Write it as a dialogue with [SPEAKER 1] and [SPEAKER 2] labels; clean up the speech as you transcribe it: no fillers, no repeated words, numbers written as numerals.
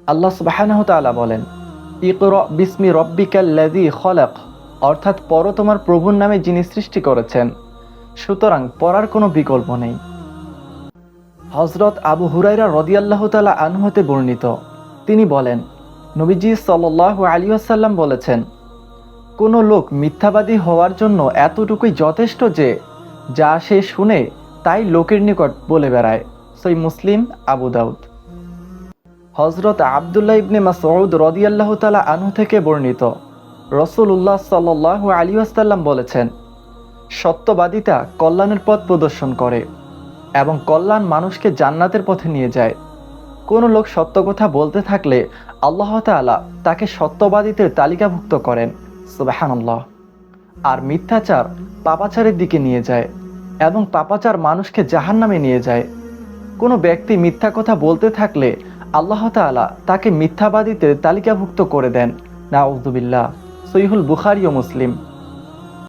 [SPEAKER 1] আল্লাহ সুবহানাহু ওয়া তাআলা বলেন, ইকরা বিসমি রব্বিকাল্লাযী খলাক, অর্থাৎ পড়ো তোমার প্রভুর নামে যিনি সৃষ্টি করেছেন। সুতরাং পড়ার কোনো বিকল্প নেই। হযরত আবু হুরায়রা রাদিয়াল্লাহু তাআলা আনহু হতে বর্ণিত, তিনি বলেন, নবীজি সাল্লাল্লাহু আলাইহি ওয়াসাল্লাম বলেছেন, কোনো লোক মিথ্যাবাদী হওয়ার জন্য এতটুকুই যথেষ্ট যে যা সে শুনে তাই লোকের নিকট বলে বেড়ায়। সহিহ মুসলিম, আবু দাউদ। হযরত আব্দুল্লাহ ইবনে মাসউদ রাদিয়াল্লাহু তাআলা আনহু থেকে বর্ণিত, রাসূলুল্লাহ সাল্লাল্লাহু আলাইহি ওয়াসাল্লাম বলেছেন, সত্যবাদিতা কল্যাণের পথ প্রদর্শন করে এবং কল্যাণ মানুষকে জান্নাতের পথে নিয়ে যায়। কোনো লোক সত্য কথা বলতে থাকলে আল্লাহ তাআলা তাকে সত্যবাদীদের তালিকাভুক্ত করেন। সুবহানাল্লাহ। আর মিথ্যাচার পাপাচারের দিকে নিয়ে যায় এবং পাপাচার মানুষকে জাহান্নামে নিয়ে যায়। কোনো ব্যক্তি মিথ্যা কথা বলতে থাকলে আল্লাহ তাআলা তাকে মিথ্যাবাদীদের তালিকাভুক্ত করে দেন। নাউযুবিল্লাহ। সহিহুল বুখারী ও মুসলিম।